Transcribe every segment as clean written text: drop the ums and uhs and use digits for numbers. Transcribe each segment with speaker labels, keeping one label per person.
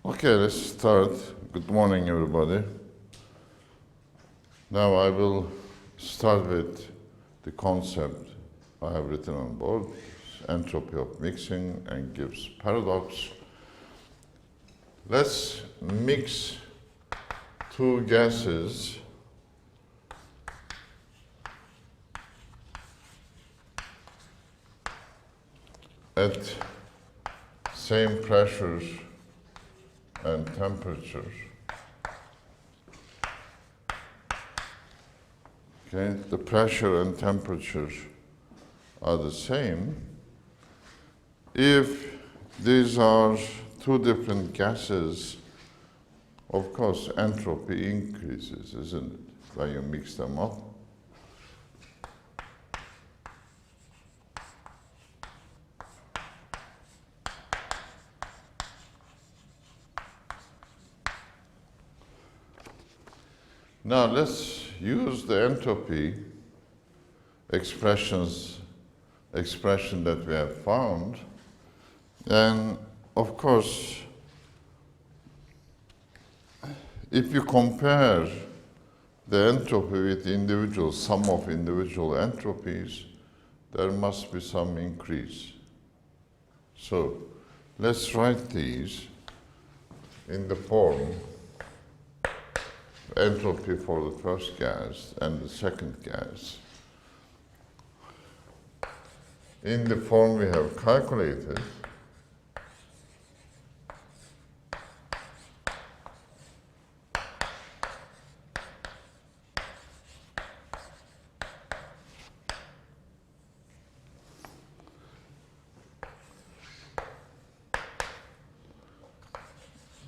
Speaker 1: Okay, let's start. Good morning, everybody. Now I will start with the concept I have written on board, entropy of mixing and Gibbs paradox. Let's mix two gases at same pressures and temperatures. Okay, the pressure and temperatures are the same if these are two different gases. Of course, entropy increases, isn't it, when you mix them up? Now let's use the entropy expression that we have found, and of course, if you compare the entropy with individual sum of individual entropies, there must be some increase. So let's write these in the form entropy for the first gas and the second gas. In the form we have calculated,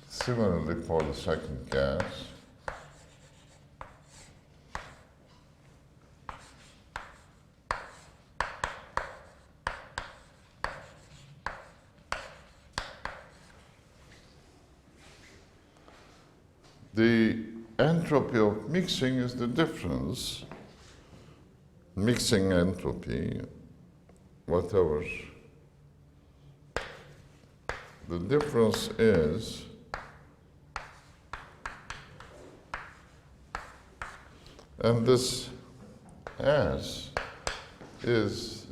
Speaker 1: similarly for the second gas. The entropy of mixing is the difference, mixing entropy, whatever. The difference is and this S is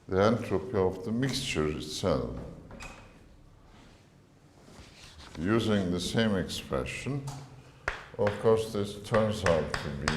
Speaker 1: the entropy of the mixture itself. Using the same expression, of course, this turns out to be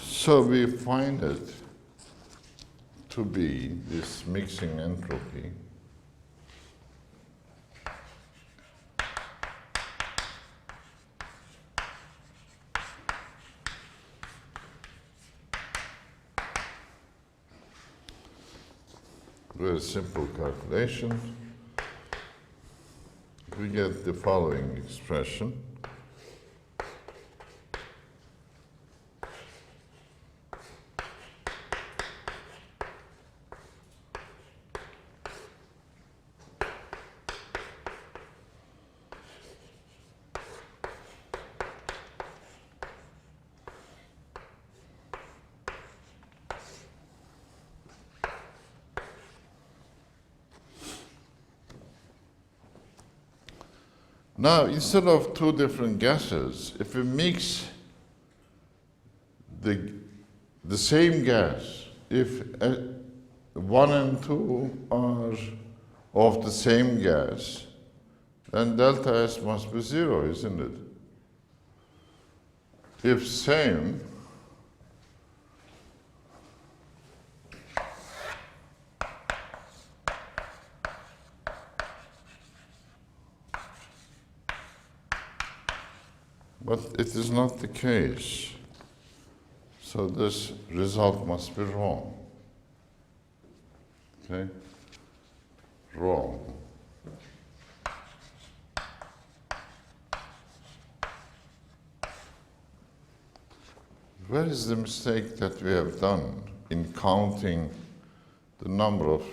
Speaker 1: so we find it to be this mixing entropy with a simple calculation. We get the following expression. Now, instead of two different gases, if we mix the same gas, if 1 and 2 are of the same gas, then delta S must be 0, isn't it? If same, but it is not the case. So this result must be wrong. Okay? Wrong. where is the mistake that we have done in counting the number of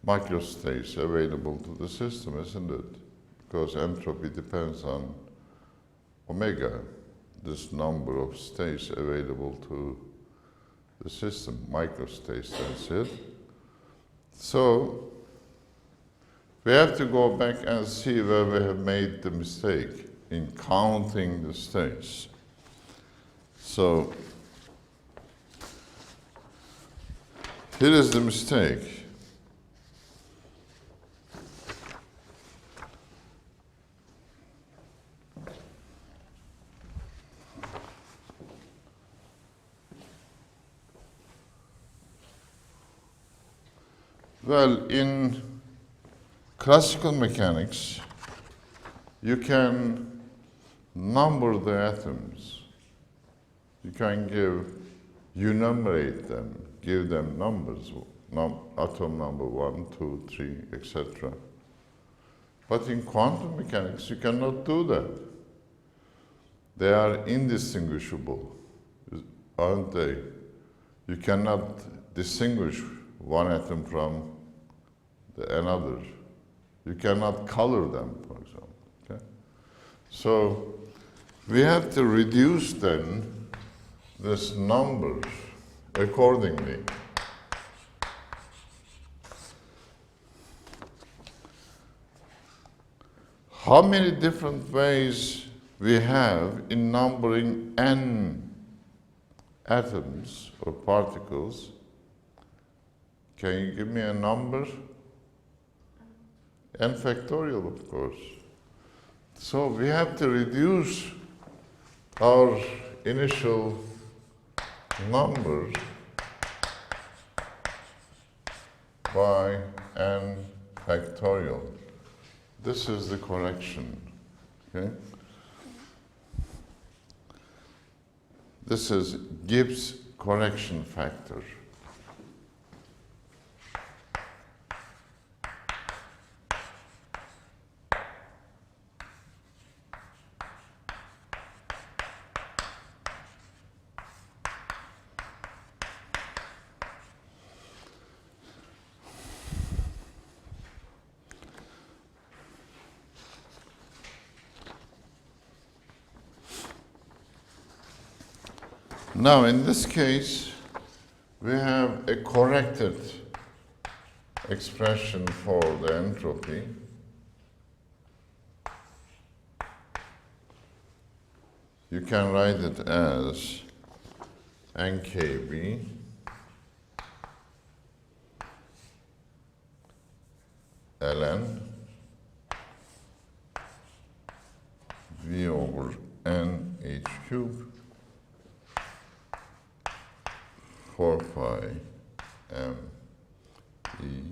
Speaker 1: microstates available to the system, isn't it? Because entropy depends on omega, this number of states available to the system, microstates, that's it. So we have to go back and see where we have made the mistake in counting the states. So here is the mistake. Well, in classical mechanics, you can number the atoms. You can enumerate them, give them numbers, atom number 1, 2, 3, etc. But in quantum mechanics, you cannot do that. They are indistinguishable, aren't they? You cannot distinguish one atom from another. You cannot color them, for example. Okay? So we have to reduce then this number accordingly. How many different ways we have in numbering n atoms or particles? Can you give me a number? N factorial, of course. So we have to reduce our initial number by n factorial. This is the correction, okay? This is Gibbs correction factor. Now, in this case, we have a corrected expression for the entropy. You can write it as NKB ln V over N H cubed 4 pi m e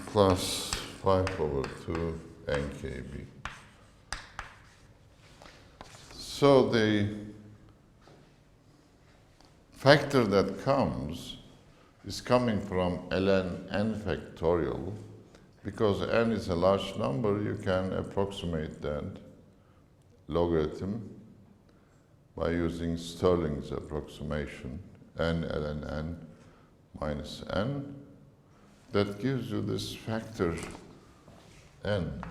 Speaker 1: plus 5 over 2 nkb. So the factor that comes is coming from ln n factorial. Because n is a large number, you can approximate that logarithm by using Stirling's approximation, n ln n minus n. That gives you this factor n.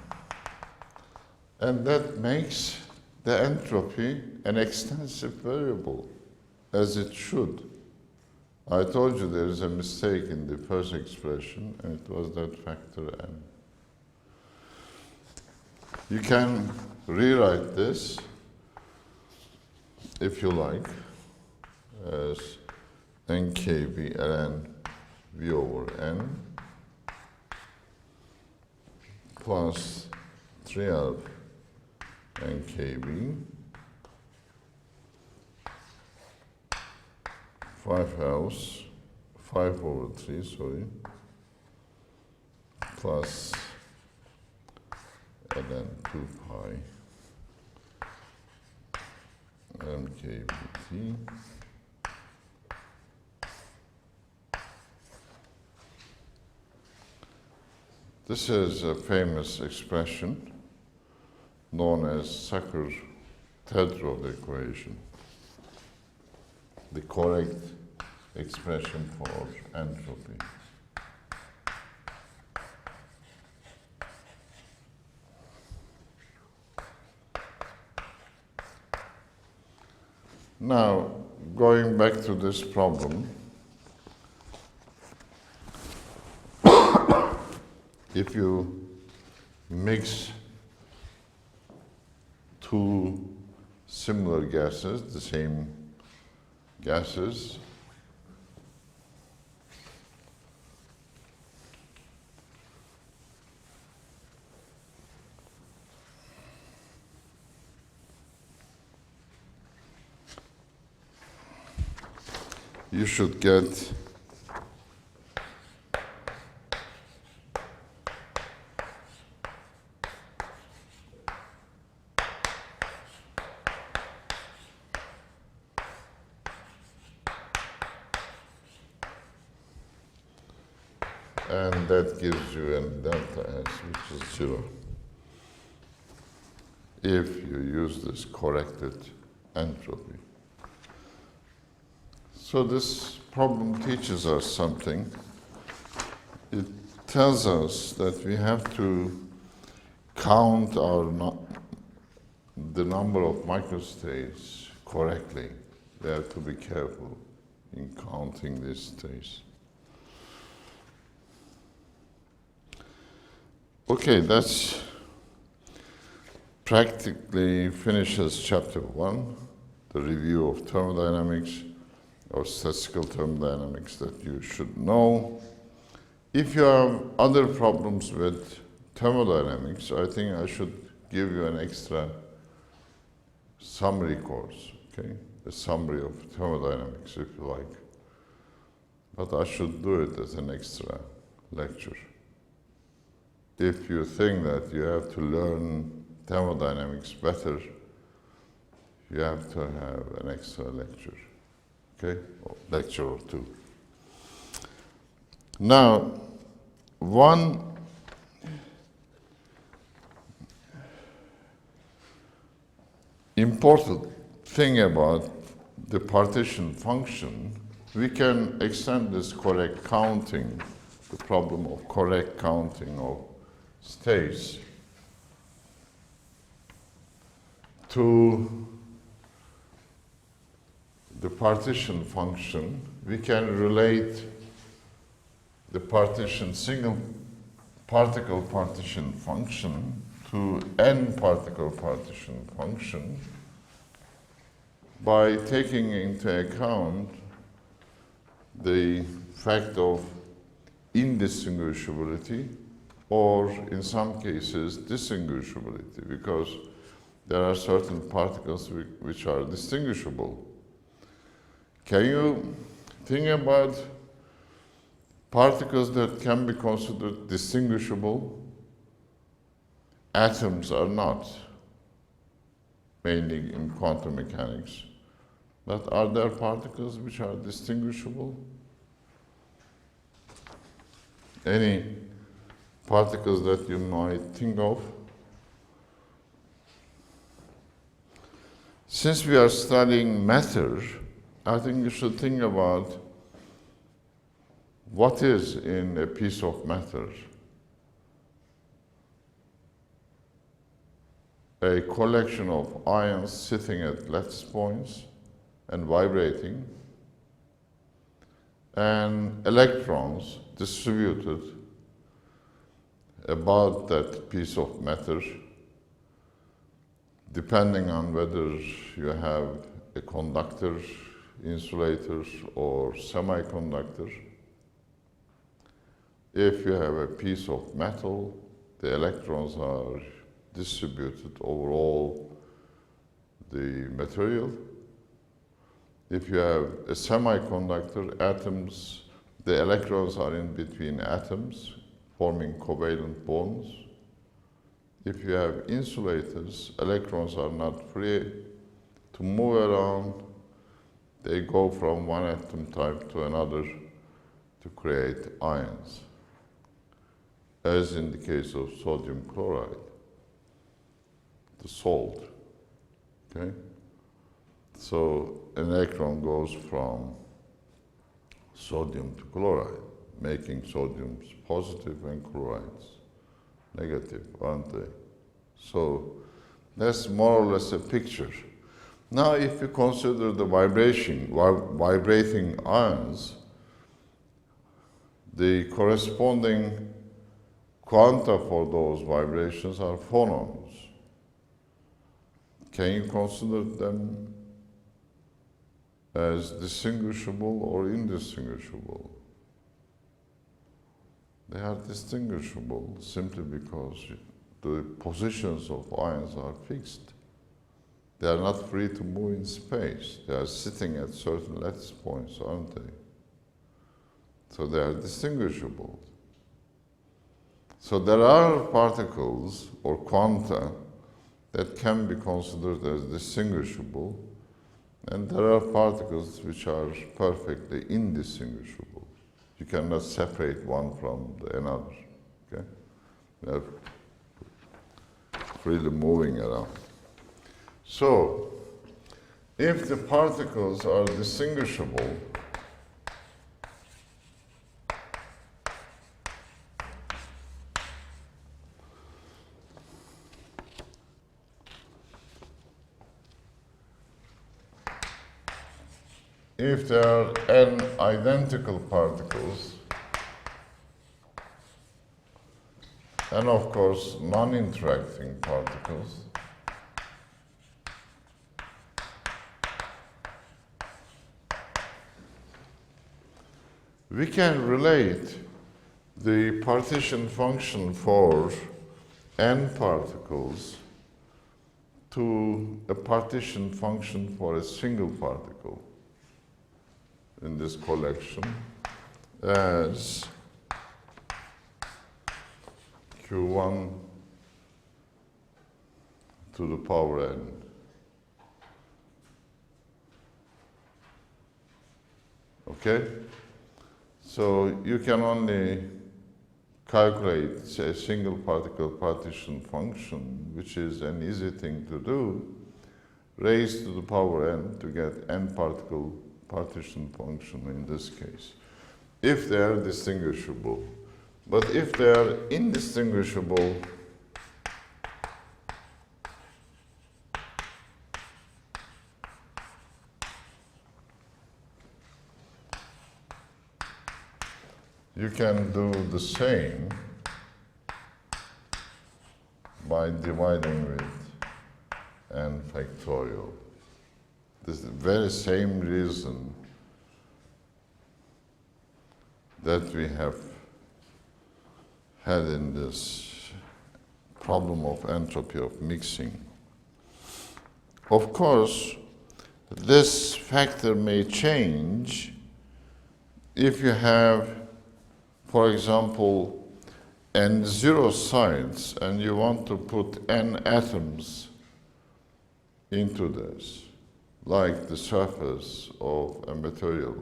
Speaker 1: And that makes the entropy an extensive variable, as it should. I told you there is a mistake in the first expression, and it was that factor n. You can rewrite this, if you like, as nkb ln v over n plus 3r nkb 5 over 3, sorry, plus ln 2 pi mkbt This is a famous expression known as Sackur-Tetrode equation, the correct expression for entropy. Now, going back to this problem, if you mix two similar gases, the same gases, you should get and that gives you a delta S, which is 0, if you use this corrected entropy. So this problem teaches us something. It tells us that we have to count the number of microstates correctly. We have to be careful in counting these states. Okay, that's practically finishes chapter 1, the review of thermodynamics or statistical thermodynamics that you should know. If you have other problems with thermodynamics, I think I should give you an extra summary course, okay? A summary of thermodynamics, if you like. But I should do it as an extra lecture. If you think that you have to learn thermodynamics better, you have to have an extra lecture, okay? Or lecture or two. Now, one important thing about the partition function, we can extend this correct counting, the problem of correct counting of states, to the partition function. We can relate the single particle partition function to n particle partition function by taking into account the fact of indistinguishability, or in some cases distinguishability, because there are certain particles which are distinguishable. Can you think about particles that can be considered distinguishable? Atoms are not, mainly in quantum mechanics. But are there particles which are distinguishable? Any particles that you might think of? Since we are studying matter, I think you should think about what is in a piece of matter. A collection of ions sitting at lattice points and vibrating, and electrons distributed about that piece of matter, depending on whether you have a conductor, insulator, or semiconductor. If you have a piece of metal, the electrons are distributed over all the material. If you have a semiconductor, atoms, the electrons are in between atoms, forming covalent bonds. If you have insulators, electrons are not free to move around. They go from one atom type to another to create ions. as in the case of sodium chloride, the salt, okay? So an electron goes from sodium to chloride, making sodiums positive and chlorides negative, aren't they? So that's more or less a picture. Now, if you consider the vibrating ions, the corresponding quanta for those vibrations are phonons. Can you consider them as distinguishable or indistinguishable? They are distinguishable simply because the positions of ions are fixed. They are not free to move in space. They are sitting at certain lattice points, aren't they? So they are distinguishable. So there are particles or quanta that can be considered as distinguishable, and there are particles which are perfectly indistinguishable. You cannot separate one from another, okay? They're freely moving around. So, if the particles are distinguishable, if there are n identical particles, and of course non-interacting particles, we can relate the partition function for n particles to a partition function for a single particle in this collection as Q1 to the power n. Okay? So you can only calculate, say, a single particle partition function, which is an easy thing to do, raised to the power n to get n particle partition function in this case, if they are distinguishable. But if they are indistinguishable, you can do the same by dividing with n factorial. This is the very same reason that we have had in this problem of entropy of mixing. Of course, this factor may change if you have, for example, n zero sides and you want to put n atoms into this, like the surface of a material.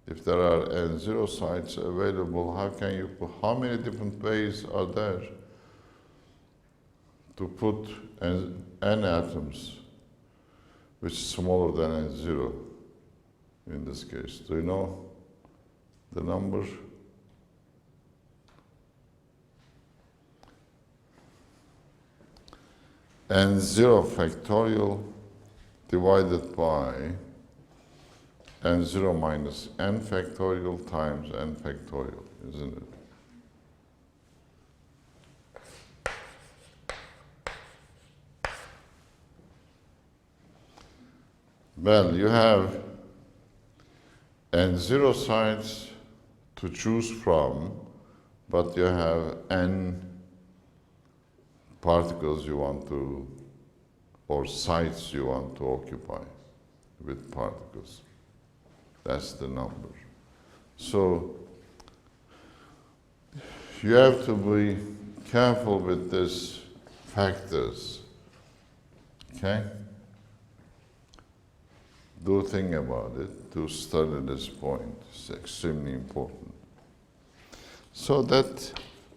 Speaker 1: If there are n zero sides available, how many different ways are there to put n atoms, which is smaller than n zero in this case? Do you know the number? N0 factorial divided by n0 minus n factorial times n factorial, isn't it? Well, you have n0 sides to choose from, but you have n particles you want to, or sites you want to occupy with particles. That's the number. So you have to be careful with these factors, okay? Do think about it, to study this point. It's extremely important. So that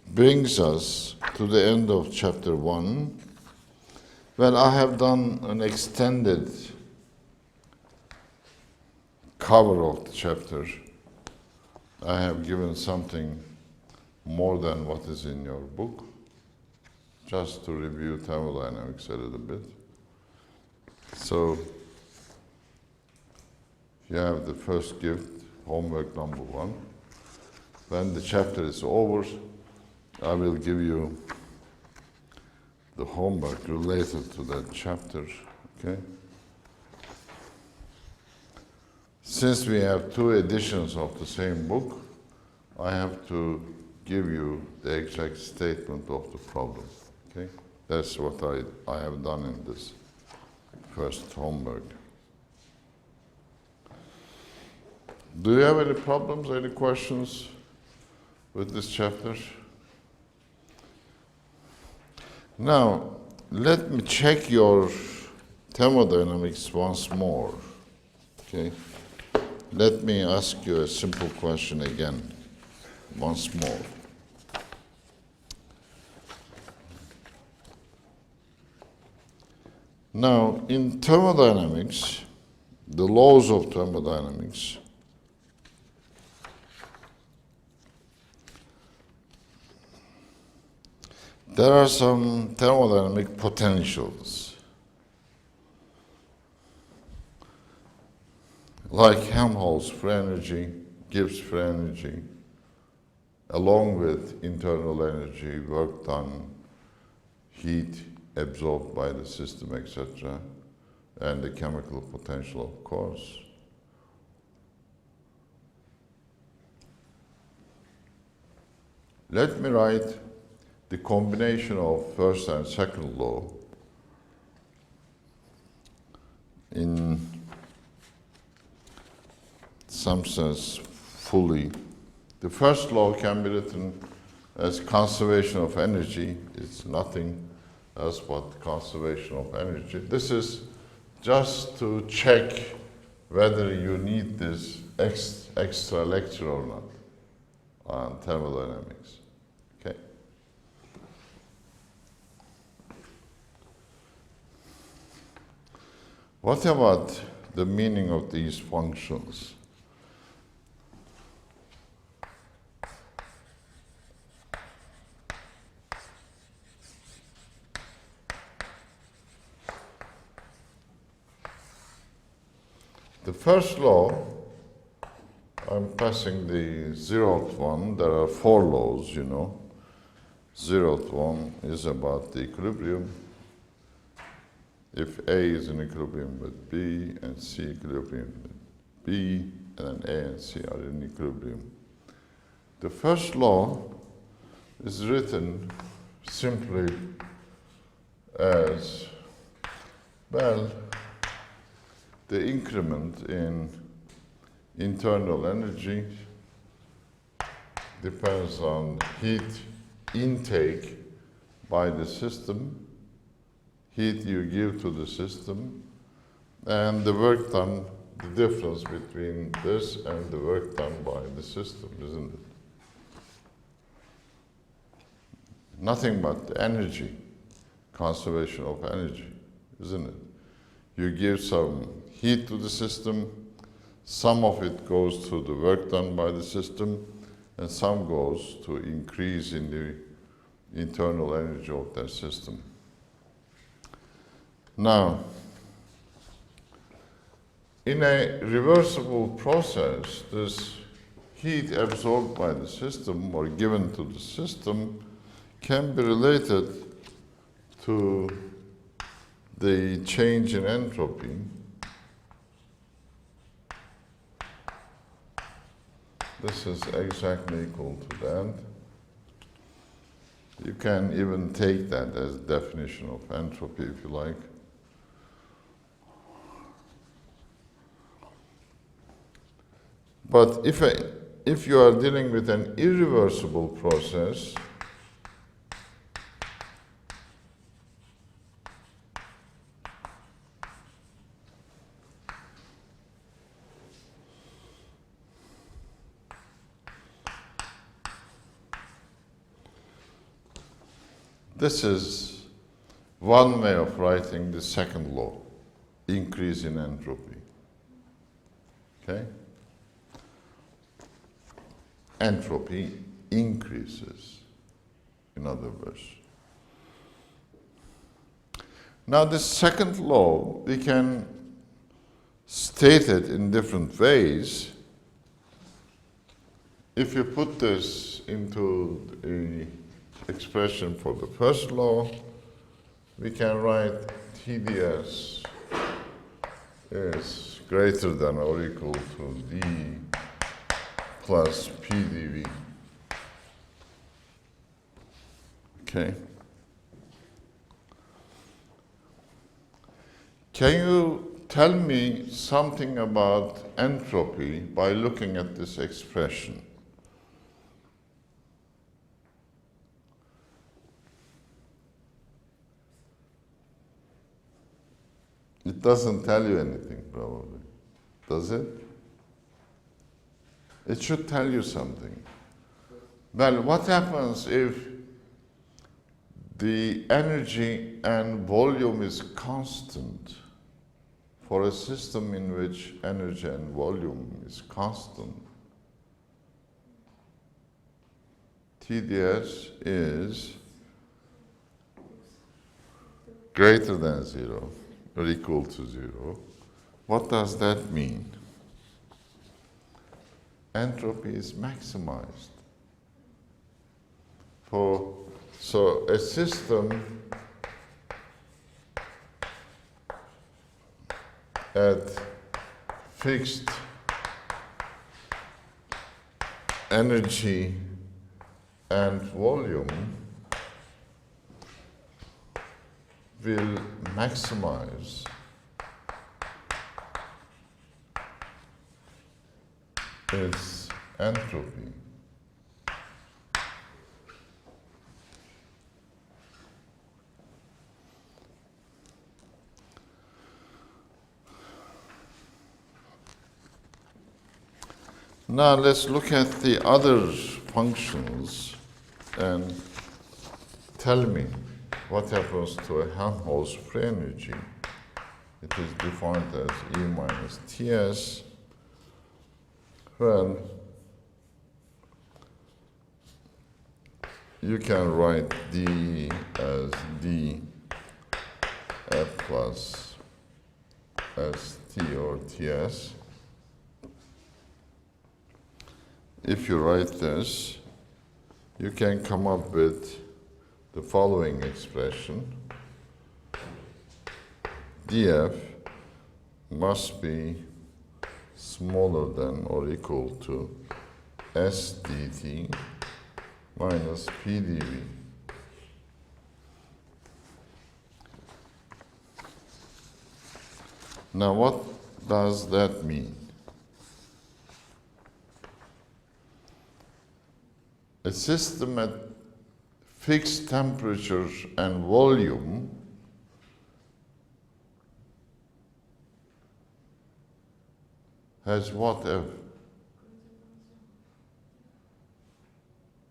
Speaker 1: brings us to the end of chapter 1. Well, I have done an extended cover of the chapter. I have given something more than what is in your book, just to review thermodynamics a little bit. So, you have the first gift, homework number 1. When the chapter is over, I will give you the homework related to that chapter, okay? Since we have 2 editions of the same book, I have to give you the exact statement of the problem, okay? That's what I have done in this first homework. Do you have any problems, any questions with this chapter? Now, let me check your thermodynamics once more, okay? Let me ask you a simple question again, once more. Now, in thermodynamics, the laws of thermodynamics, there are some thermodynamic potentials, like Helmholtz free energy, Gibbs free energy, along with internal energy, work done, heat absorbed by the system, etc., and the chemical potential, of course. Let me write the combination of first and second law in some sense fully. The first law can be written as conservation of energy. It's nothing else but conservation of energy. This is just to check whether you need this extra lecture or not on thermodynamics. Okay. What about the meaning of these functions? The first law, I'm passing the 0th one. There are 4 laws, you know. 0th one is about the equilibrium. If A is in equilibrium with B and C equilibrium with B, and then A and C are in equilibrium. The first law is written simply as, well, the increment in internal energy depends on heat intake by the system, heat you give to the system, and the work done, the difference between this and the work done by the system, isn't it? Nothing but energy, conservation of energy, isn't it? You give some heat to the system, some of it goes to the work done by the system, and some goes to increase in the internal energy of that system. Now, in a reversible process, this heat absorbed by the system or given to the system can be related to the change in entropy. This is exactly equal to that. You can even take that as definition of entropy if you like. But if you are dealing with an irreversible process, This is one way of writing the second law, increase in entropy. Okay? Entropy increases, in other words. Now, this second law, we can state it in different ways. If you put this into an expression for the first law, we can write TdS is greater than or equal to d plus pdv. Okay. Can you tell me something about entropy by looking at this expression? It doesn't tell you anything, probably. Does it? It should tell you something. Well, what happens if the energy and volume is constant? For a system in which energy and volume is constant, TdS is greater than 0 or equal to 0. What does that mean? Entropy is maximized. So a system at fixed energy and volume will maximize its entropy. Now let's look at the other functions and tell me what happens to a Helmholtz free energy. It is defined as E minus Ts when you can write d as d f plus st or Ts. If you write this, you can come up with the following expression. df must be smaller than or equal to s dt minus p dv. Now, what does that mean? A system at fixed temperature and volume has what F?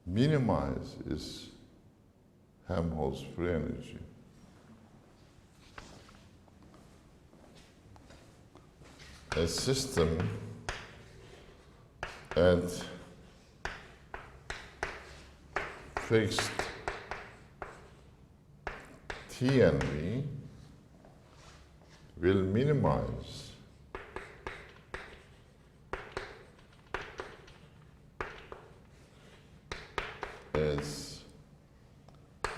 Speaker 1: Minimize its Helmholtz free energy. A system at fixed T and V will minimize its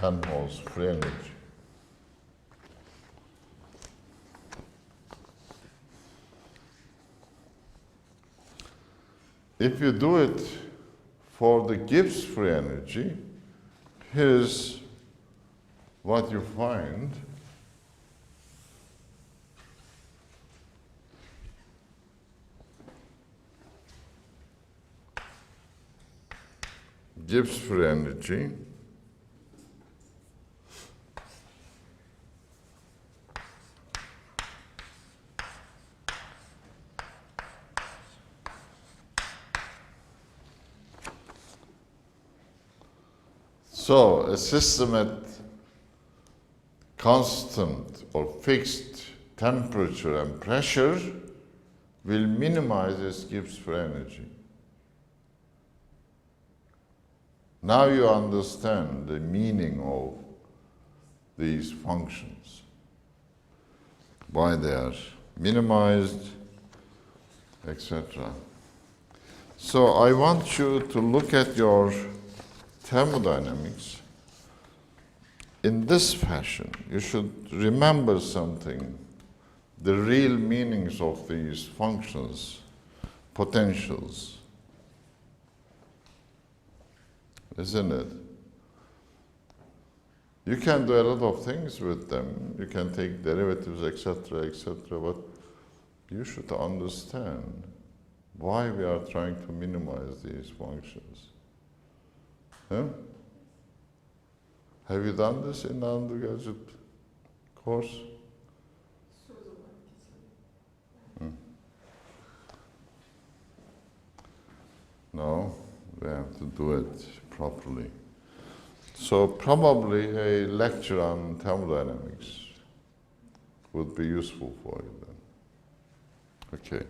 Speaker 1: Helmholtz free energy. If you do it for the Gibbs free energy, here's what you find. Gibbs free energy so a system at constant or fixed temperature and pressure will minimize its Gibbs free energy. Now you understand the meaning of these functions, why they are minimized, etc. So I want you to look at your thermodynamics in this fashion. You should remember something, the real meanings of these functions, potentials, isn't it? You can do a lot of things with them. You can take derivatives, etc., etc., but you should understand why we are trying to minimize these functions. Huh? Have you done this in the undergraduate course? No, we have to do it properly. So probably a lecture on thermodynamics would be useful for you then. Okay.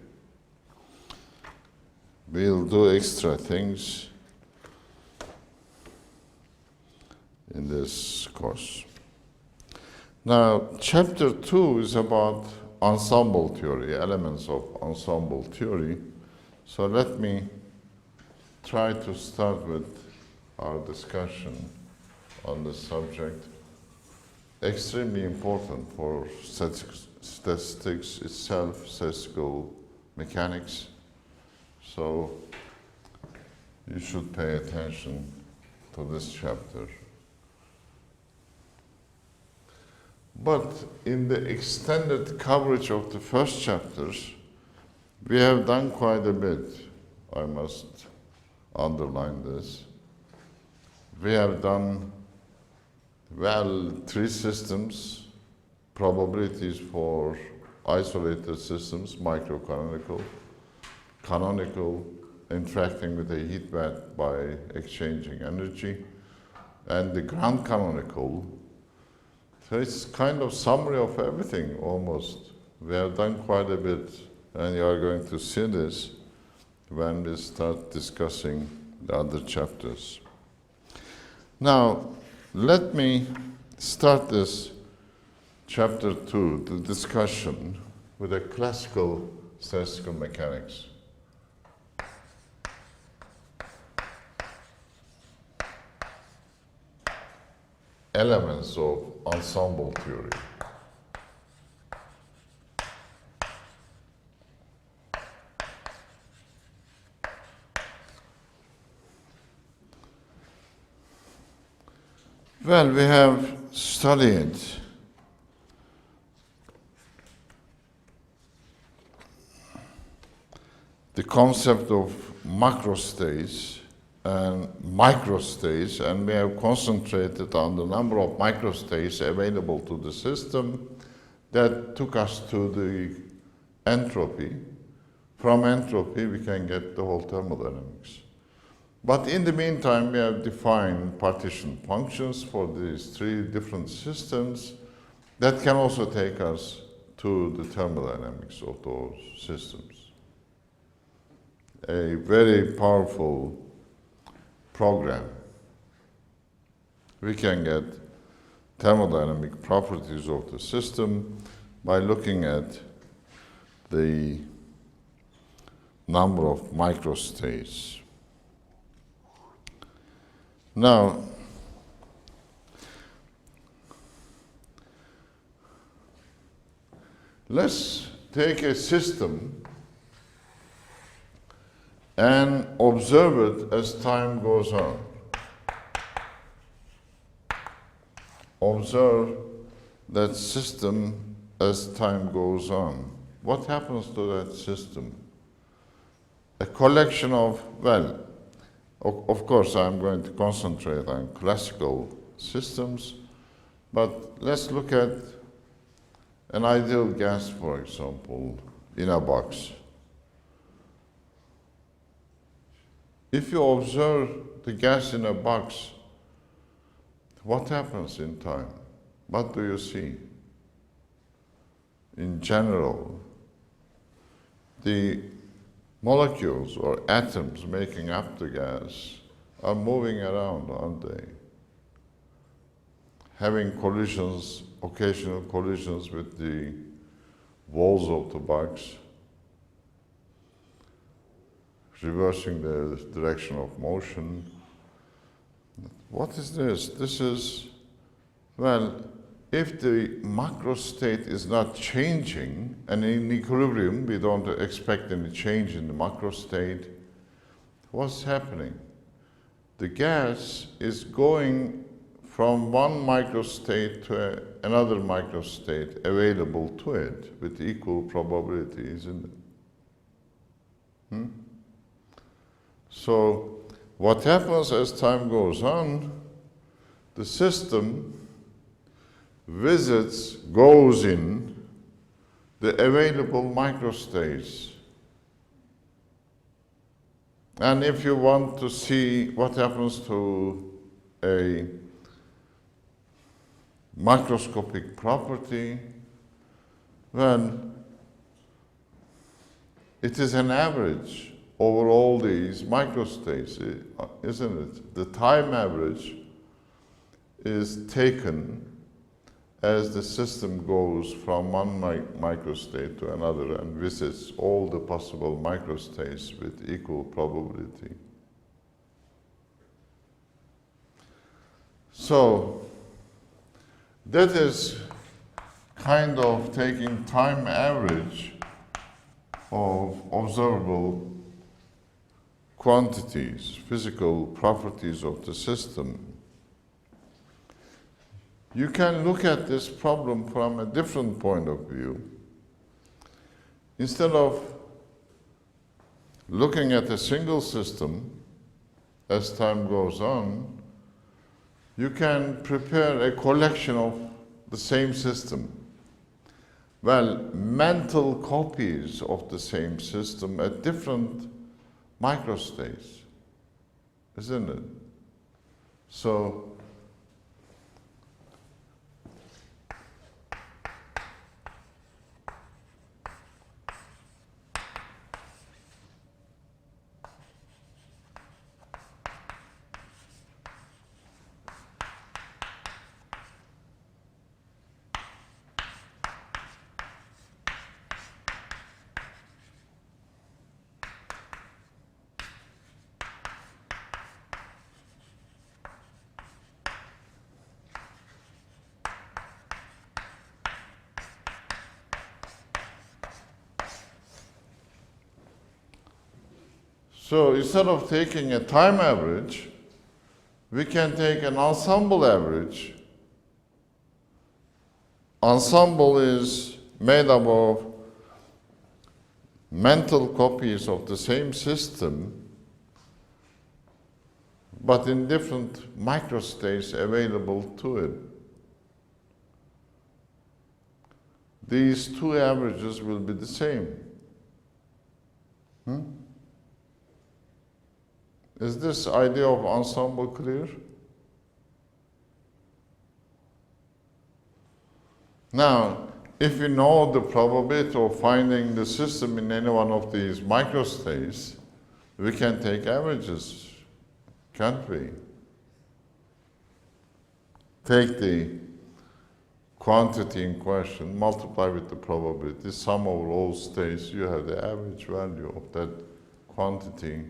Speaker 1: We'll do extra things in this course. Now, chapter 2 is about ensemble theory, elements of ensemble theory. So let me try to start with our discussion on this subject. Extremely important for statistics itself, statistical mechanics. So you should pay attention to this chapter. But in the extended coverage of the first chapters, we have done quite a bit. I must underline this. We have done, well, 3 systems, probabilities for isolated systems, microcanonical, canonical, interacting with a heat vat by exchanging energy, and the ground canonical. So it's kind of summary of everything, almost. We have done quite a bit, and you are going to see this when we start discussing the other chapters. Now, let me start this chapter 2, the discussion, with a classical statistical mechanics. Elements of ensemble theory. Well, we have studied the concept of macrostates and microstates, and we have concentrated on the number of microstates available to the system that took us to the entropy. From entropy, we can get the whole thermodynamics. But in the meantime, we have defined partition functions for these 3 different systems that can also take us to the thermodynamics of those systems. A very powerful program. We can get thermodynamic properties of the system by looking at the number of microstates. Now, let's take a system and observe it as time goes on. Observe that system as time goes on. What happens to that system? A collection of, well, of course I'm going to concentrate on classical systems, but let's look at an ideal gas, for example, in a box. If you observe the gas in a box, what happens in time? What do you see? In general, the molecules or atoms making up the gas are moving around, aren't they? Having collisions, occasional collisions with the walls of the box, reversing the direction of motion. What is this? This is, well, if the macro state is not changing, and in equilibrium we don't expect any change in the macro state, what's happening? The gas is going from one microstate to another microstate available to it with equal probability, isn't it? So what happens as time goes on, the system goes in the available microstates. And if you want to see what happens to a macroscopic property, well, it is an average over all these microstates, isn't it? The time average is taken as the system goes from one microstate to another and visits all the possible microstates with equal probability. So that is kind of taking time average of observable quantities, physical properties of the system. You can look at this problem from a different point of view. Instead of looking at a single system as time goes on, you can prepare a collection of the same system. Well, mental copies of the same system at different microstates, isn't it? So, So instead of taking a time average, we can take an ensemble average. Ensemble is made up of mental copies of the same system, but in different microstates available to it. These two averages will be the same. Is this idea of ensemble clear? Now, if we know the probability of finding the system in any one of these microstates, we can take averages, can't we? Take the quantity in question, multiply with the probability, sum over all states, you have the average value of that quantity.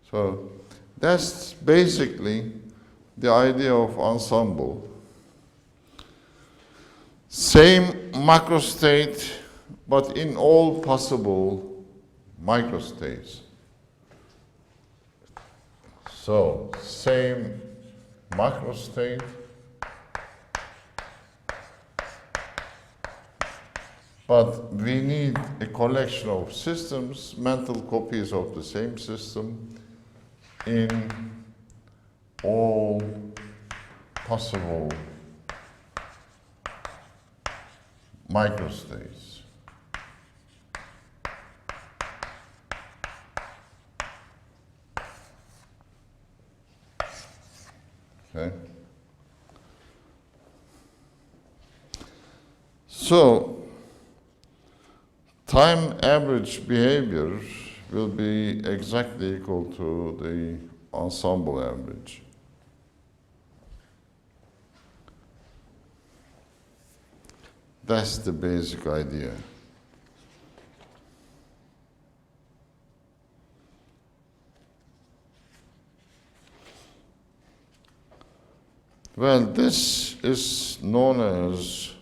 Speaker 1: So that's basically the idea of ensemble. Same macrostate, but in all possible microstates. So, same macrostate, but we need a collection of systems, mental copies of the same system, in all possible microstates. Okay. So, time average behavior will be exactly equal to the ensemble average. That's the basic idea. Well, this is known as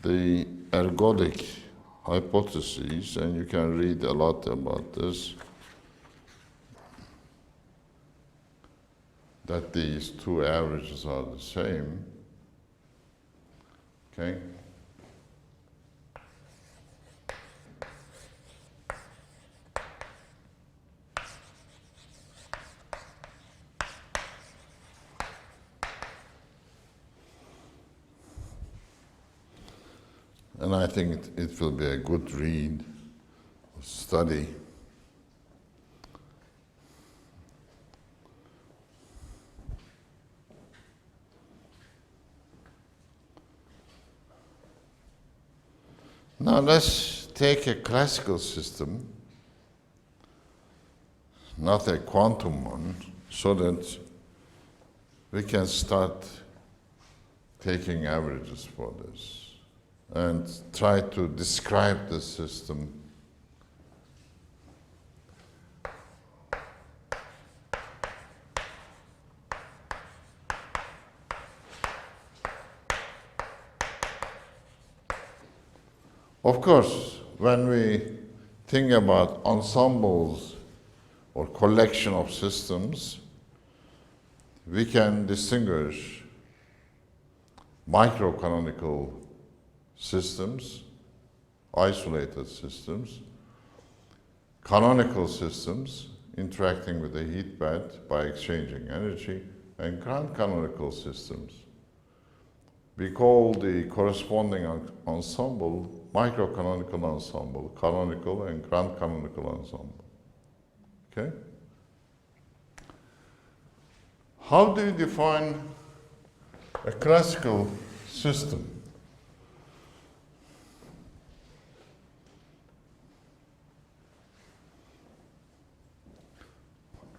Speaker 1: the ergodic hypothesis, and you can read a lot about this, that these two averages are the same. Okay? And I think it will be a good read, study. Now let's take a classical system, not a quantum one, so that we can start taking averages for this and try to describe the system. Of course, when we think about ensembles or collection of systems, we can distinguish microcanonical systems, isolated systems, canonical systems interacting with the heat bed by exchanging energy, and grand canonical systems. We call the corresponding ensemble microcanonical ensemble, canonical and grand canonical ensemble. Okay? How do you define a classical system?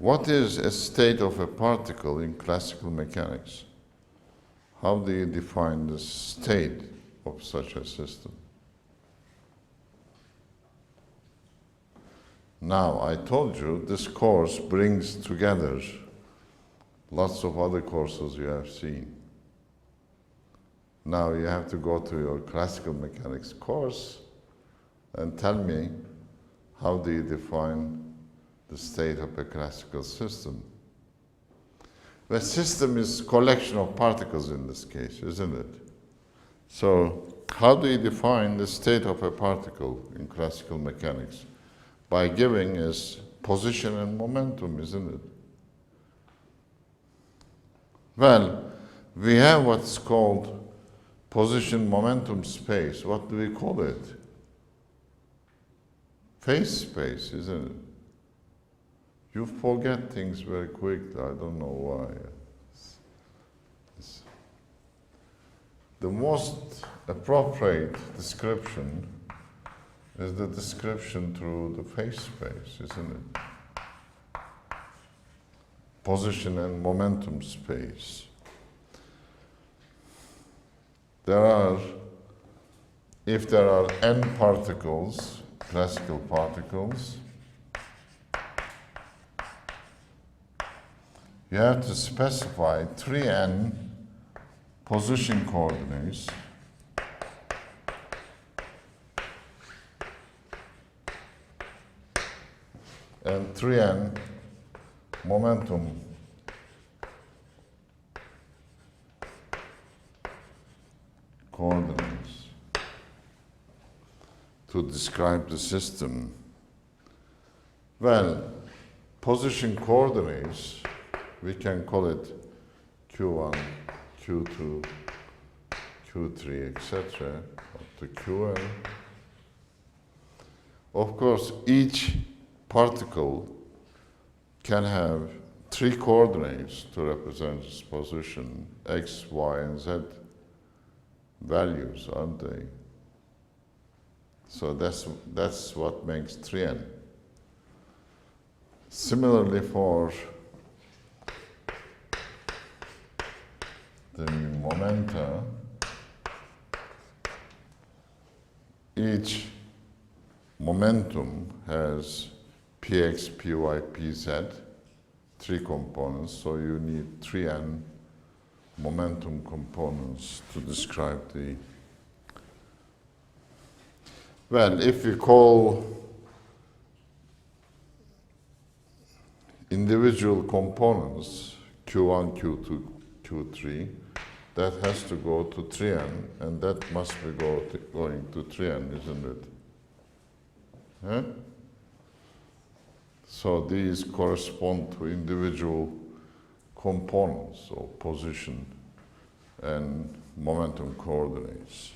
Speaker 1: What is a state of a particle in classical mechanics? How do you define the state of such a system? Now, I told you this course brings together lots of other courses you have seen. Now you have to go to your classical mechanics course and tell me, how do you define the state of a classical system? The system is a collection of particles in this case, isn't it? So how do you define the state of a particle in classical mechanics? By giving its position and momentum, isn't it? Well, we have what's called position momentum space. What do we call it? Phase space, isn't it? You forget things very quickly. I don't know why. The most appropriate description is the description through the phase space, isn't it? Position and momentum space. If there are n particles, classical particles, you have to specify 3n position coordinates and 3n momentum coordinates to describe the system. Well, position coordinates, we can call it Q1, Q2, Q3, etc., up to Qn. Of course, each particle can have 3 coordinates to represent its position, x, y, and z values, aren't they? So that's what makes 3n. Similarly for the momenta, each momentum has px, py, pz, 3 components, so you need 3n momentum components to describe the... Well, if we call individual components q1, q2, q3, that has to go to 3n, and that must be going to 3n, isn't it? Huh? So these correspond to individual components, or position and momentum coordinates.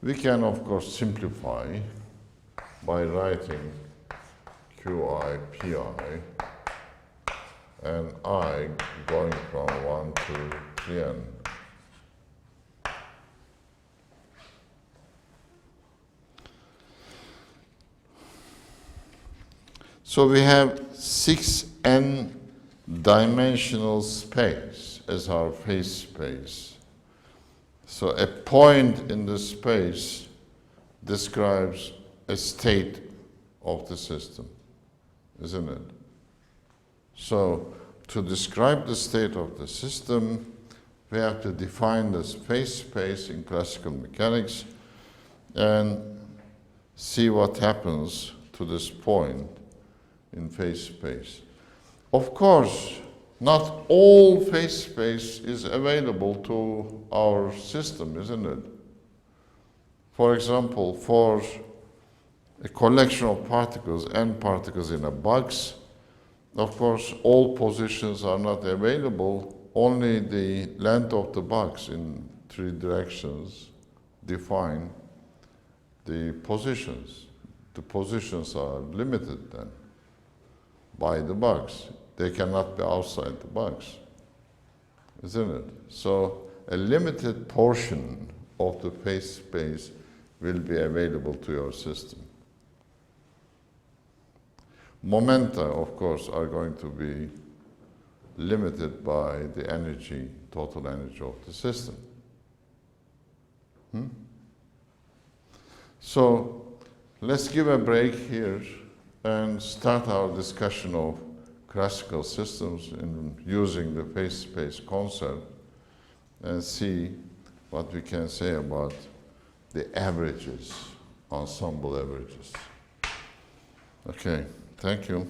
Speaker 1: We can, of course, simplify by writing qi, pi, and I going from 1 to 3n. So we have 6n dimensional space as our phase space. So a point in the space describes a state of the system, isn't it? So to describe the state of the system, we have to define the phase space in classical mechanics and see what happens to this point in phase space. Of course, not all phase space is available to our system, isn't it? For example, for a collection of particles, n particles in a box, of course, all positions are not available. Only the length of the box in 3 directions define the positions. The positions are limited then by the box. They cannot be outside the box, isn't it? So a limited portion of the phase space will be available to your system. Momenta, of course, are going to be limited by the energy, total energy of the system. So let's give a break here and start our discussion of classical systems in using the phase space concept and see what we can say about the averages, ensemble averages. Okay, thank you.